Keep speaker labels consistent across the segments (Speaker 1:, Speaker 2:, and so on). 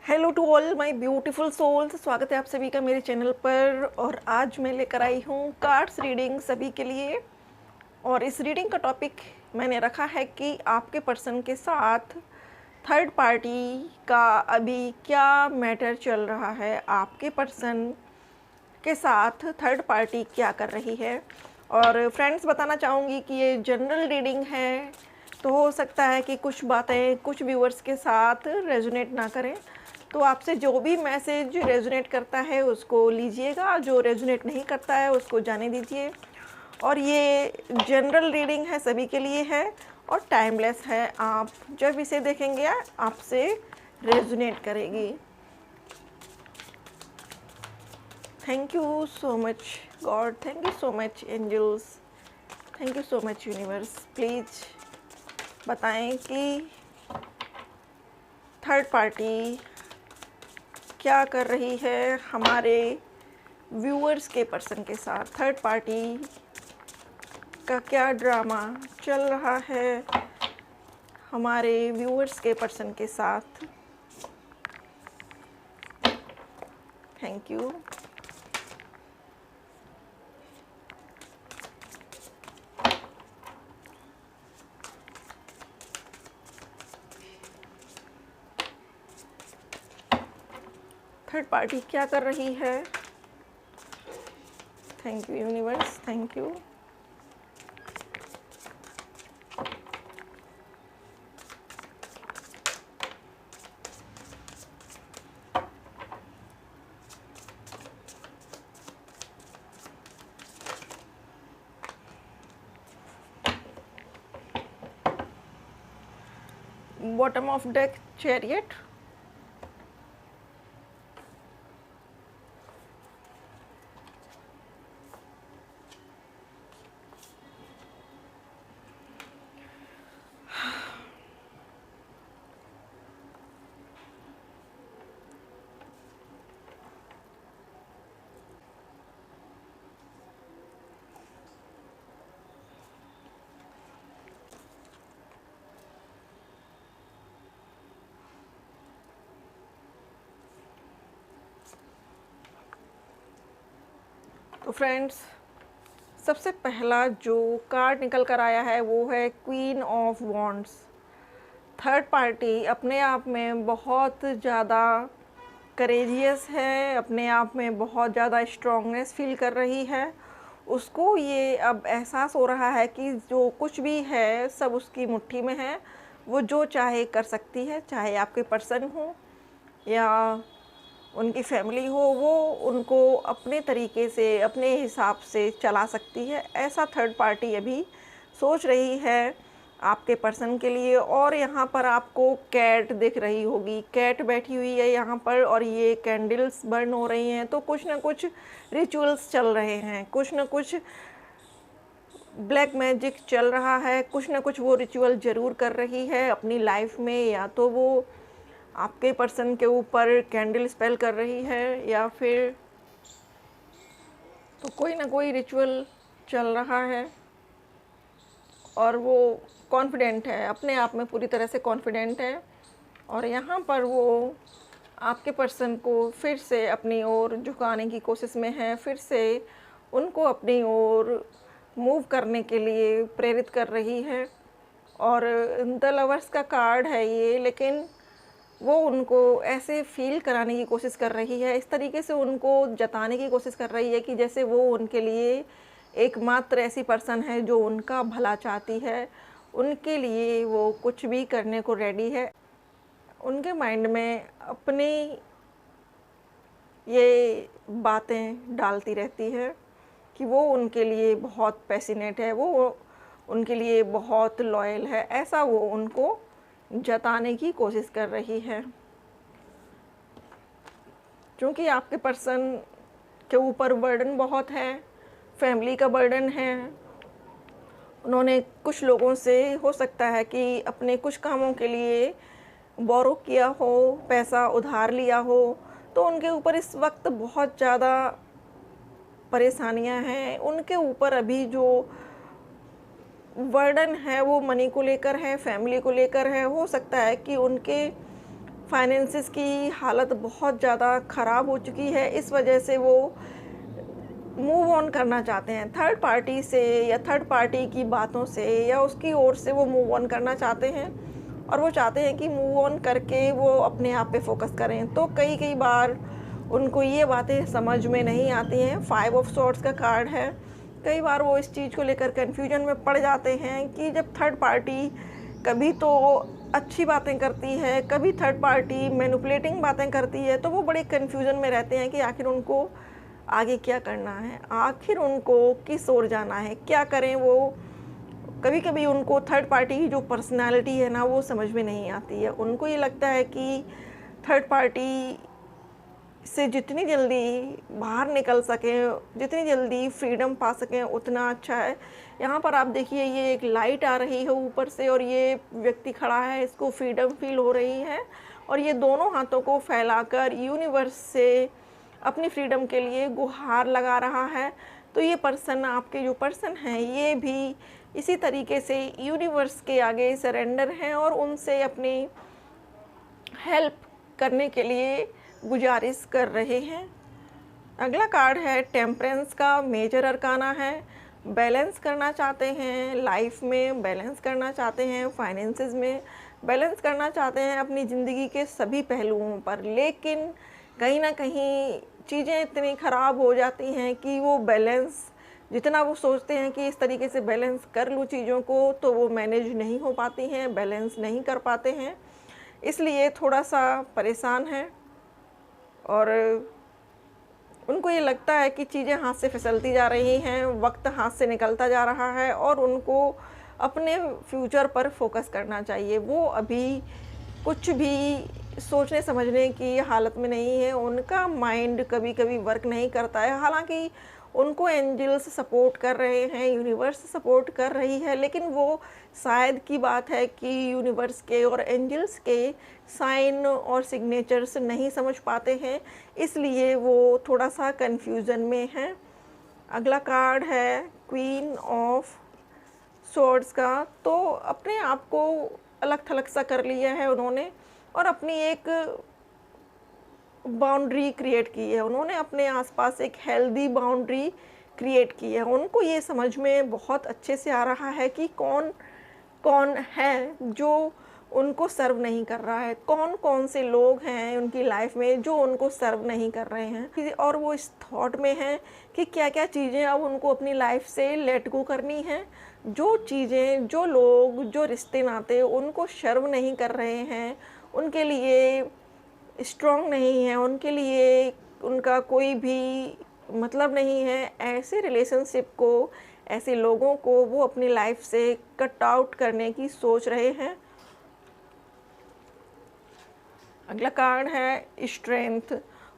Speaker 1: Hello to all my beautiful souls, स्वागत है आप सभी का मेरे चैनल पर। और आज मैं लेकर आई हूँ कार्ड्स रीडिंग सभी के लिए। और इस रीडिंग का टॉपिक मैंने रखा है कि आपके पर्सन के साथ थर्ड पार्टी का अभी क्या मैटर चल रहा है, आपके पर्सन के साथ थर्ड पार्टी क्या कर रही है। और फ्रेंड्स, बताना चाहूँगी कि ये जनरल रीडिंग है, तो हो सकता है कि कुछ बातें कुछ व्यूअर्स के साथ रेजोनेट ना करें। तो आपसे जो भी मैसेज रेजोनेट करता है उसको लीजिएगा, जो रेजोनेट नहीं करता है उसको जाने दीजिए। और ये जनरल रीडिंग है, सभी के लिए है और टाइमलेस है। आप जब इसे देखेंगे आपसे रेजोनेट करेगी। Thank you so much God, thank you so much angels, thank you so much universe. Please बताएं कि थर्ड पार्टी क्या कर रही है हमारे व्यूअर्स के पर्सन के साथ। थर्ड पार्टी का क्या ड्रामा चल रहा है हमारे व्यूअर्स के पर्सन के साथ। Thank you. थर्ड पार्टी क्या कर रही है। Thank you universe, thank you. Bottom of deck chariot, तो फ्रेंड्स, सबसे पहला जो कार्ड निकल कर आया है वो है queen of wands. Third party अपने आप में बहुत ज़्यादा करेजियस है, अपने आप में बहुत ज़्यादा स्ट्रॉन्गनेस फील कर रही है। उसको ये अब एहसास हो रहा है कि जो कुछ भी है सब उसकी मुट्ठी में है। वो जो चाहे कर सकती है, चाहे आपके पर्सन हो या उनकी फैमिली हो, वो उनको अपने तरीके से अपने हिसाब से चला सकती है। ऐसा थर्ड पार्टी अभी सोच रही है आपके पर्सन के लिए। और यहाँ पर आपको कैट दिख रही होगी, कैट बैठी हुई है यहाँ पर और ये कैंडल्स बर्न हो रही हैं। तो कुछ ना कुछ रिचुअल्स चल रहे हैं, कुछ ना कुछ ब्लैक मैजिक चल रहा है, कुछ ना कुछ वो रिचुअल ज़रूर कर रही है अपनी लाइफ में। या तो वो आपके पर्सन के ऊपर कैंडल स्पेल कर रही है या फिर तो कोई ना कोई रिचुअल चल रहा है। और वो कॉन्फिडेंट है, अपने आप में पूरी तरह से कॉन्फिडेंट है। और यहाँ पर वो आपके पर्सन को फिर से अपनी ओर झुकाने की कोशिश में है, फिर से उनको अपनी ओर मूव करने के लिए प्रेरित कर रही है। और द लवर्स का कार्ड है ये, लेकिन वो उनको ऐसे फील कराने की कोशिश कर रही है, इस तरीके से उनको जताने की कोशिश कर रही है कि जैसे वो उनके लिए एकमात्र ऐसी पर्सन है जो उनका भला चाहती है, उनके लिए वो कुछ भी करने को रेडी है। उनके माइंड में अपनी ये बातें डालती रहती है कि वो उनके लिए बहुत पैसिनेट है, वो उनके लिए बहुत लॉयल है, ऐसा वो उनको जताने की कोशिश कर रही है। क्योंकि आपके पर्सन के ऊपर बर्डन बहुत है, फैमिली का बर्डन है। उन्होंने कुछ लोगों से हो सकता है कि अपने कुछ कामों के लिए बोरो किया हो, पैसा उधार लिया हो। तो उनके ऊपर इस वक्त बहुत ज़्यादा परेशानियां हैं। उनके ऊपर अभी जो बर्डन है वो मनी को लेकर है, फैमिली को लेकर है। हो सकता है कि उनके फाइनेंसिस की हालत बहुत ज़्यादा ख़राब हो चुकी है, इस वजह से वो मूव ऑन करना चाहते हैं थर्ड पार्टी से, या थर्ड पार्टी की बातों से या उसकी ओर से वो मूव ऑन करना चाहते हैं। और वो चाहते हैं कि मूव ऑन करके वो अपने आप पे फोकस करें। तो कई बार उनको ये बातें समझ में नहीं आती हैं। 5 ऑफ सॉर्ड्स का कार्ड है। कई बार वो इस चीज़ को लेकर कन्फ्यूजन में पड़ जाते हैं कि जब थर्ड पार्टी कभी तो अच्छी बातें करती है, कभी थर्ड पार्टी मैनिपुलेटिंग बातें करती है, तो वो बड़े कन्फ्यूजन में रहते हैं कि आखिर उनको आगे क्या करना है, आखिर उनको किस ओर जाना है, क्या करें। वो कभी कभी उनको थर्ड पार्टी की जो पर्सनालिटी है ना, वो समझ में नहीं आती है। उनको ये लगता है कि थर्ड पार्टी से जितनी जल्दी बाहर निकल सकें, जितनी जल्दी फ्रीडम पा सकें, उतना अच्छा है। यहाँ पर आप देखिए, ये एक लाइट आ रही है ऊपर से और ये व्यक्ति खड़ा है, इसको फ्रीडम फील हो रही है और ये दोनों हाथों को फैलाकर यूनिवर्स से अपनी फ्रीडम के लिए गुहार लगा रहा है। तो ये पर्सन, आपके जो पर्सन हैं, ये भी इसी तरीके से यूनिवर्स के आगे सरेंडर हैं और उनसे अपनी हेल्प करने के लिए गुजारिश कर रहे हैं। अगला कार्ड है टेम्परेंस का, मेजर अरकाना है। बैलेंस करना चाहते हैं, लाइफ में बैलेंस करना चाहते हैं, फाइनेंसेस में बैलेंस करना चाहते हैं, अपनी ज़िंदगी के सभी पहलुओं पर। लेकिन कहीं ना कहीं चीज़ें इतनी ख़राब हो जाती हैं कि वो बैलेंस, जितना वो सोचते हैं कि इस तरीके से बैलेंस कर लूँ चीज़ों को, तो वो मैनेज नहीं हो पाती हैं, बैलेंस नहीं कर पाते हैं, इसलिए थोड़ा सा परेशान है। और उनको ये लगता है कि चीज़ें हाथ से फिसलती जा रही हैं, वक्त हाथ से निकलता जा रहा है और उनको अपने फ्यूचर पर फोकस करना चाहिए। वो अभी कुछ भी सोचने समझने की हालत में नहीं है। उनका माइंड कभी कभी वर्क नहीं करता है। हालांकि उनको एंजल्स सपोर्ट कर रहे हैं, यूनिवर्स सपोर्ट कर रही है, लेकिन वो शायद की बात है कि यूनिवर्स के और एंजल्स के साइन और सिग्नेचर्स नहीं समझ पाते हैं, इसलिए वो थोड़ा सा कन्फ्यूज़न में हैं। अगला कार्ड है क्वीन ऑफ स्वॉर्ड्स का। तो अपने आप को अलग थलग सा कर लिया है उन्होंने और अपनी एक बाउंड्री क्रिएट की है। उन्होंने अपने आसपास एक हेल्दी बाउंड्री क्रिएट की है। उनको ये समझ में बहुत अच्छे से आ रहा है कि कौन कौन है जो उनको सर्व नहीं कर रहा है, कौन कौन से लोग हैं उनकी लाइफ में जो उनको सर्व नहीं कर रहे हैं। और वो इस थॉट में हैं कि क्या क्या चीज़ें अब उनको अपनी लाइफ से लेट गो करनी है। जो चीज़ें, जो लोग, जो रिश्ते नाते उनको सर्व नहीं कर रहे हैं, उनके लिए स्ट्रॉन्ग नहीं है, उनके लिए उनका कोई भी मतलब नहीं है, ऐसे रिलेशनशिप को, ऐसे लोगों को वो अपनी लाइफ से कट आउट करने की सोच रहे हैं। अगला कार्ड है स्ट्रेंथ।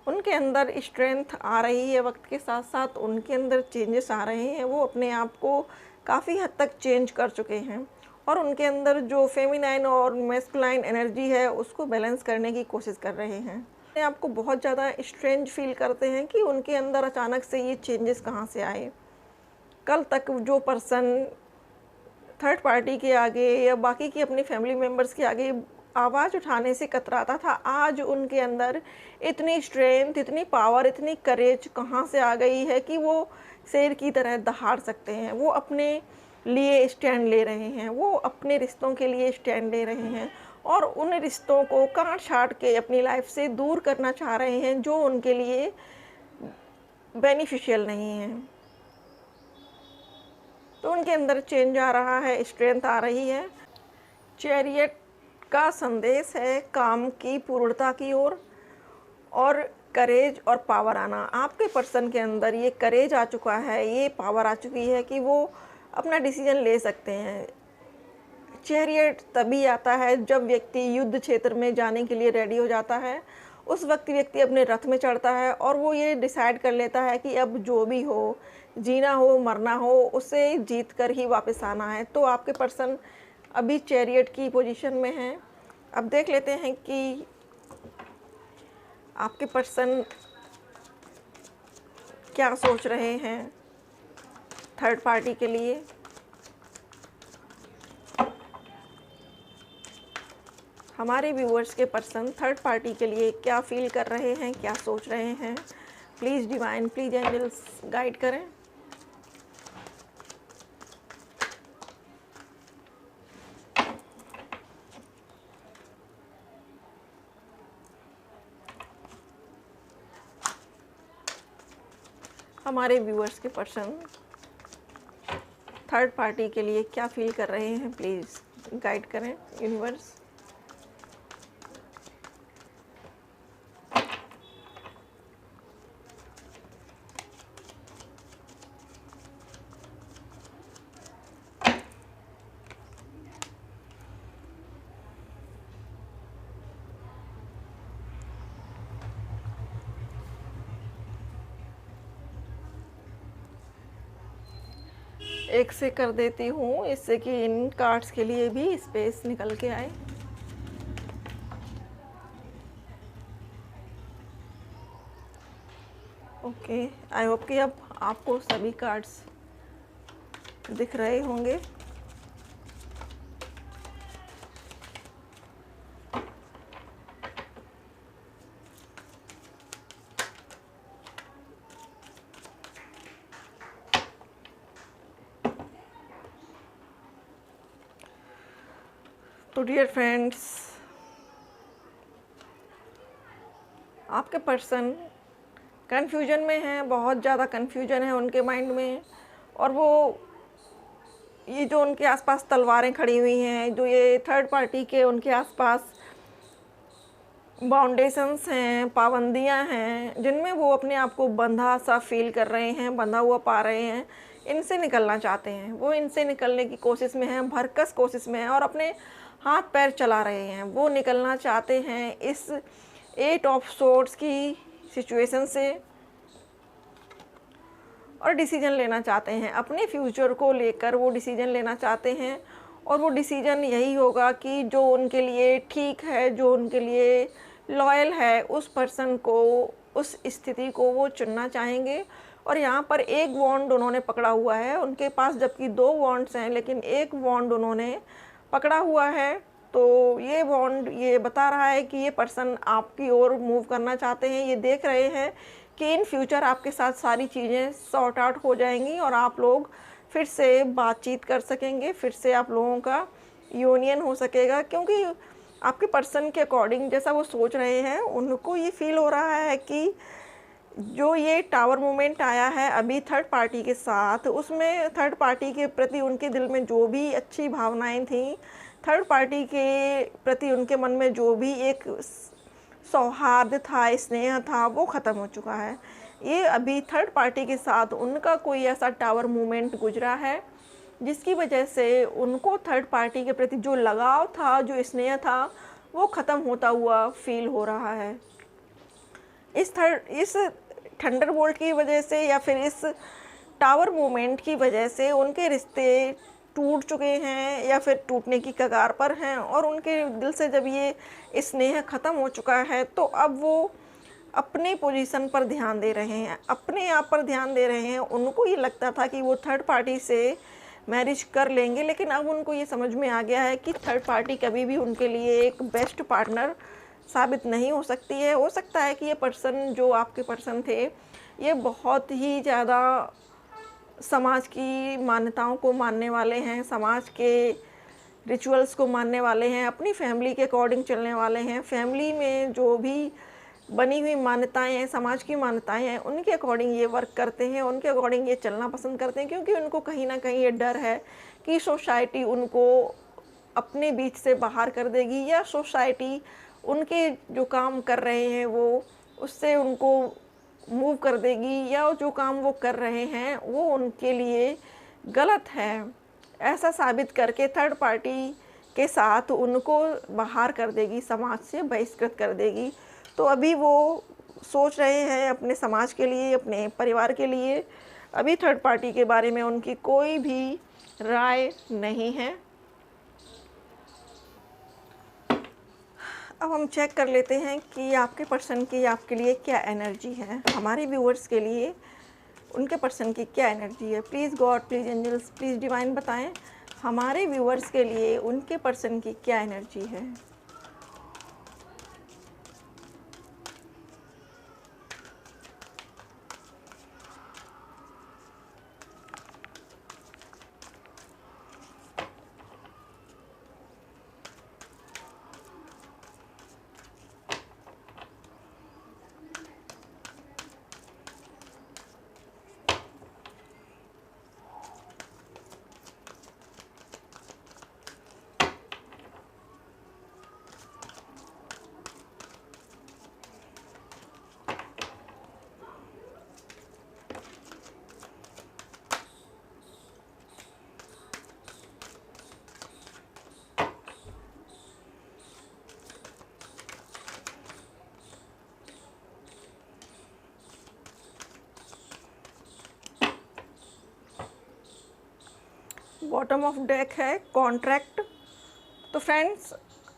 Speaker 1: उनके अंदर स्ट्रेंथ आ रही है, वक्त के साथ साथ उनके अंदर चेंजेस आ रहे हैं। वो अपने आप को काफ़ी हद तक चेंज कर चुके हैं और उनके अंदर जो फेमिनाइन और मैस्कुलाइन एनर्जी है उसको बैलेंस करने की कोशिश कर रहे हैं। अपने आप को बहुत ज़्यादा स्ट्रेंज फील करते हैं कि उनके अंदर अचानक से ये चेंजेस कहाँ से आए। कल तक जो पर्सन थर्ड पार्टी के आगे या बाकी की अपनी फैमिली मेम्बर्स के आगे आवाज़ उठाने से कतराता था, आज उनके अंदर इतनी स्ट्रेंथ, इतनी पावर, इतनी करेज कहाँ से आ गई है कि वो शेर की तरह दहाड़ सकते हैं। वो अपने लिए स्टैंड ले रहे हैं, वो अपने रिश्तों के लिए स्टैंड ले रहे हैं और उन रिश्तों को काट छाट के अपनी लाइफ से दूर करना चाह रहे हैं जो उनके लिए बेनिफिशियल नहीं है। तो उनके अंदर चेंज आ रहा है, स्ट्रेंथ आ रही है। चैरियट का संदेश है काम की पूर्णता की ओर और करेज और पावर आना। आपके पर्सन के अंदर ये करेज आ चुका है, ये पावर आ चुकी है कि वो अपना डिसीजन ले सकते हैं। चैरियट तभी आता है जब व्यक्ति युद्ध क्षेत्र में जाने के लिए रेडी हो जाता है। उस वक्त व्यक्ति अपने रथ में चढ़ता है और वो ये डिसाइड कर लेता है कि अब जो भी हो, जीना हो मरना हो, उसे जीत कर ही वापस आना है। तो आपके पर्सन अभी चैरियट की पोजीशन में हैं। अब देख लेते हैं कि आपके पर्सन क्या सोच रहे हैं थर्ड पार्टी के लिए। हमारे व्यूअर्स के पर्सन थर्ड पार्टी के लिए क्या फील कर रहे हैं, क्या सोच रहे हैं। Please divine, please angels guide करें। हमारे व्यूअर्स के पर्सन थर्ड पार्टी के लिए क्या फील कर रहे हैं, प्लीज़ गाइड करें यूनिवर्स। एक से कर देती हूँ, इससे कि इन कार्ड्स के लिए भी स्पेस निकल के आए। ओके, आई होप कि अब आपको सभी कार्ड्स दिख रहे होंगे। तो डियर फ्रेंड्स, आपके पर्सन कन्फ्यूजन में हैं, बहुत ज़्यादा कन्फ्यूजन है उनके माइंड में। और वो ये जो उनके आसपास तलवारें खड़ी हुई हैं, जो ये थर्ड पार्टी के उनके आसपास बाउंडेशंस हैं, पाबंदियां हैं, जिनमें वो अपने आप को बंधा सा फील कर रहे हैं, बंधा हुआ पा रहे हैं, इनसे निकलना चाहते हैं। वो इनसे निकलने की कोशिश में हैं, भरकस कोशिश में हैं और अपने हाथ पैर चला रहे हैं। वो निकलना चाहते हैं इस 8 ऑफ सोर्ड्स की सिचुएशन से और डिसीजन लेना चाहते हैं। अपने फ्यूचर को लेकर वो डिसीजन लेना चाहते हैं और वो डिसीजन यही होगा कि जो उनके लिए ठीक है, जो उनके लिए लॉयल है, उस पर्सन को, उस स्थिति को वो चुनना चाहेंगे। और यहाँ पर एक वॉन्ड उन्होंने पकड़ा हुआ है उनके पास, जबकि 2 वॉन्ड्स हैं, लेकिन एक वॉन्ड उन्होंने पकड़ा हुआ है। तो ये वॉन्ड ये बता रहा है कि ये पर्सन आपकी ओर मूव करना चाहते हैं। ये देख रहे हैं कि इन फ्यूचर आपके साथ सारी चीज़ें सॉर्ट आउट हो जाएंगी और आप लोग फिर से बातचीत कर सकेंगे, फिर से आप लोगों का यूनियन हो सकेगा। क्योंकि आपके पर्सन के अकॉर्डिंग जैसा वो सोच रहे हैं, उनको ये फील हो रहा है कि जो ये टावर मूवमेंट आया है अभी थर्ड पार्टी के साथ, उसमें थर्ड पार्टी के प्रति उनके दिल में जो भी अच्छी भावनाएं थी, थर्ड पार्टी के प्रति उनके मन में जो भी एक सौहार्द था, स्नेह था, वो ख़त्म हो चुका है। ये अभी थर्ड पार्टी के साथ उनका कोई ऐसा टावर मूवमेंट गुजरा है जिसकी वजह से उनको थर्ड पार्टी के प्रति जो लगाव था, जो स्नेह था, वो ख़त्म होता हुआ फील हो रहा है। इस थंडरबोल्ट की वजह से या फिर इस टावर मूवमेंट की वजह से उनके रिश्ते टूट चुके हैं या फिर टूटने की कगार पर हैं। और उनके दिल से जब ये स्नेह ख़त्म हो चुका है तो अब वो अपने पोजीशन पर ध्यान दे रहे हैं, अपने आप पर ध्यान दे रहे हैं। उनको ये लगता था कि वो थर्ड पार्टी से मैरिज कर लेंगे, लेकिन अब उनको ये समझ में आ गया है कि थर्ड पार्टी कभी भी उनके लिए एक बेस्ट पार्टनर साबित नहीं हो सकती है। हो सकता है कि ये पर्सन, जो आपके पर्सन थे, ये बहुत ही ज़्यादा समाज की मान्यताओं को मानने वाले हैं, समाज के रिचुअल्स को मानने वाले हैं, अपनी फैमिली के अकॉर्डिंग चलने वाले हैं। फैमिली में जो भी बनी हुई मान्यताएं हैं, समाज की मान्यताएं हैं, उनके अकॉर्डिंग ये वर्क करते हैं, उनके अकॉर्डिंग ये चलना पसंद करते हैं। क्योंकि उनको कहीं ना कहीं ये डर है कि सोसाइटी उनको अपने बीच से बाहर कर देगी या सोसाइटी उनके जो काम कर रहे हैं वो उससे उनको मूव कर देगी, या जो काम वो कर रहे हैं वो उनके लिए गलत है, ऐसा साबित करके थर्ड पार्टी के साथ उनको बाहर कर देगी, समाज से बहिष्कृत कर देगी। तो अभी वो सोच रहे हैं अपने समाज के लिए, अपने परिवार के लिए। अभी थर्ड पार्टी के बारे में उनकी कोई भी राय नहीं है। अब हम चेक कर लेते हैं कि आपके पर्सन की आपके लिए क्या एनर्जी है। हमारे व्यूअर्स के लिए उनके पर्सन की क्या एनर्जी है। Please God, please angels, please divine बताएं हमारे व्यूअर्स के लिए उनके पर्सन की क्या एनर्जी है। बॉटम ऑफ डेक है कॉन्ट्रैक्ट। तो फ्रेंड्स,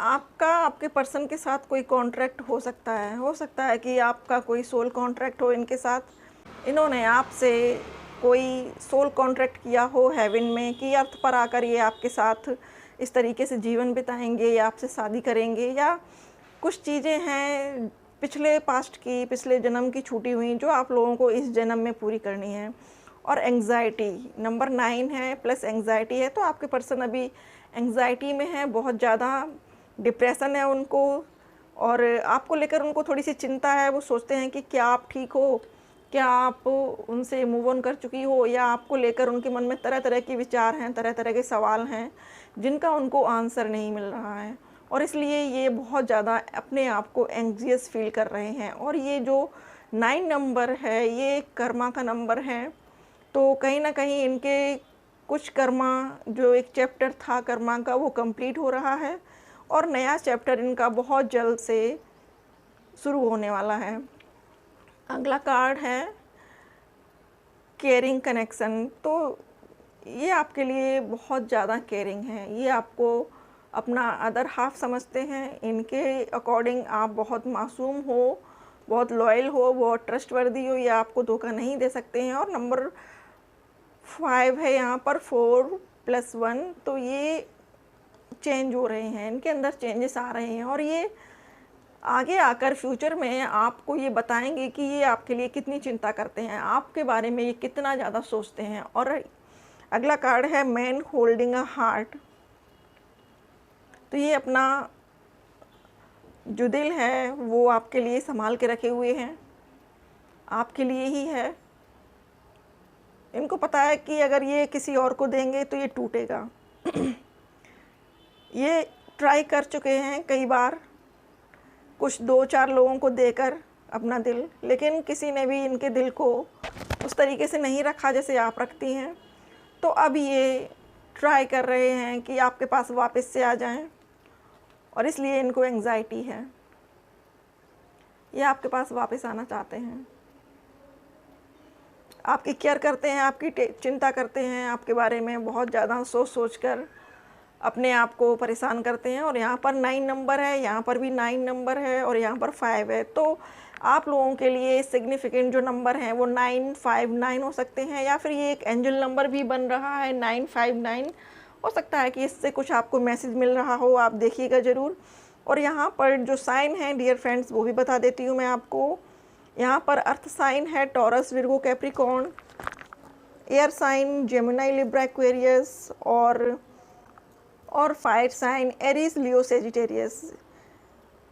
Speaker 1: आपका आपके पर्सन के साथ कोई कॉन्ट्रैक्ट हो सकता है कि आपका कोई सोल कॉन्ट्रैक्ट हो इनके साथ। इन्होंने आपसे कोई सोल कॉन्ट्रैक्ट किया हो हेवन में कि अर्थ पर आकर ये आपके साथ इस तरीके से जीवन बिताएंगे या आपसे शादी करेंगे, या कुछ चीज़ें हैं पिछले पास्ट की, पिछले जन्म की छूटी हुई जो आप लोगों को इस जन्म में पूरी करनी है। और एंग्जाइटी नंबर 9 है, प्लस एंग्जाइटी है। तो आपके पर्सन अभी एंग्जाइटी में है, बहुत ज़्यादा डिप्रेशन है उनको, और आपको लेकर उनको थोड़ी सी चिंता है। वो सोचते हैं कि क्या आप ठीक हो, क्या आप उनसे मूव ऑन कर चुकी हो, या आपको लेकर उनके मन में तरह तरह के विचार हैं, तरह तरह के सवाल हैं जिनका उनको आंसर नहीं मिल रहा है, और इसलिए ये बहुत ज़्यादा अपने आप को एंग्जियस फील कर रहे हैं। और ये जो 9 नंबर है ये कर्मा का नंबर है। तो कहीं ना कहीं इनके कुछ कर्मा, जो एक चैप्टर था कर्मा का, वो कंप्लीट हो रहा है और नया चैप्टर इनका बहुत जल्द से शुरू होने वाला है। अगला कार्ड है केयरिंग कनेक्शन। तो ये आपके लिए बहुत ज़्यादा केयरिंग है, ये आपको अपना अदर हाफ समझते हैं। इनके अकॉर्डिंग आप बहुत मासूम हो, बहुत लॉयल हो, बहुत ट्रस्टवर्दी हो, ये आपको धोखा नहीं दे सकते हैं। और नंबर 5 है यहाँ पर, 4 + 1। तो ये चेंज हो रहे हैं, इनके अंदर चेंजेस आ रहे हैं, और ये आगे आकर फ्यूचर में आपको ये बताएंगे कि ये आपके लिए कितनी चिंता करते हैं, आपके बारे में ये कितना ज़्यादा सोचते हैं। और अगला कार्ड है मैन होल्डिंग अ हार्ट। तो ये अपना जो दिल है वो आपके लिए संभाल के रखे हुए हैं, आपके लिए ही है। इनको पता है कि अगर ये किसी और को देंगे तो ये टूटेगा। ये ट्राई कर चुके हैं कई बार, कुछ 2-4 लोगों को देकर अपना दिल, लेकिन किसी ने भी इनके दिल को उस तरीके से नहीं रखा जैसे आप रखती हैं। तो अब ये ट्राई कर रहे हैं कि आपके पास वापस से आ जाएं, और इसलिए इनको एंग्जाइटी है। ये आपके पास वापस आना चाहते हैं, आपकी केयर करते हैं, आपकी चिंता करते हैं, आपके बारे में बहुत ज़्यादा सोच कर अपने आप को परेशान करते हैं। और यहाँ पर 9 नंबर है, यहाँ पर भी 9 नंबर है, और यहाँ पर 5 है। तो आप लोगों के लिए सिग्निफिकेंट जो नंबर हैं वो 959 हो सकते हैं, या फिर ये एक एंजल नंबर भी बन रहा है 959। हो सकता है कि इससे कुछ आपको मैसेज मिल रहा हो, आप देखिएगा ज़रूर। और यहाँ पर जो साइन है डियर फ्रेंड्स वो भी बता देती हूँ मैं आपको। यहाँ पर अर्थ साइन है Taurus, Virgo, Capricorn. Air sign Gemini, Libra, Aquarius, और fire sign Aries, Leo, Sagittarius.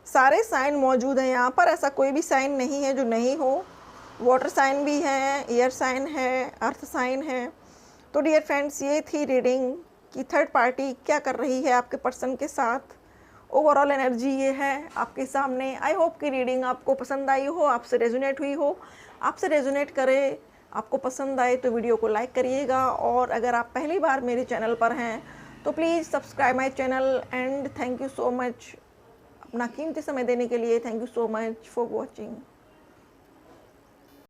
Speaker 1: सारे साइन मौजूद हैं यहाँ पर, ऐसा कोई भी साइन नहीं है जो नहीं हो। वाटर साइन भी है, एयर साइन है, अर्थ साइन है। तो डियर फ्रेंड्स, ये थी रीडिंग कि थर्ड पार्टी क्या कर रही है आपके पर्सन के साथ। ओवरऑल एनर्जी ये है आपके सामने। आई होप कि रीडिंग आपको पसंद आई हो, आपसे रेजोनेट हुई हो। आपसे रेजोनेट करे, आपको पसंद आए तो वीडियो को लाइक करिएगा, और अगर आप पहली बार मेरे चैनल पर हैं तो please subscribe my channel. And thank you so much अपना कीमती समय देने के लिए। Thank you so much for watching.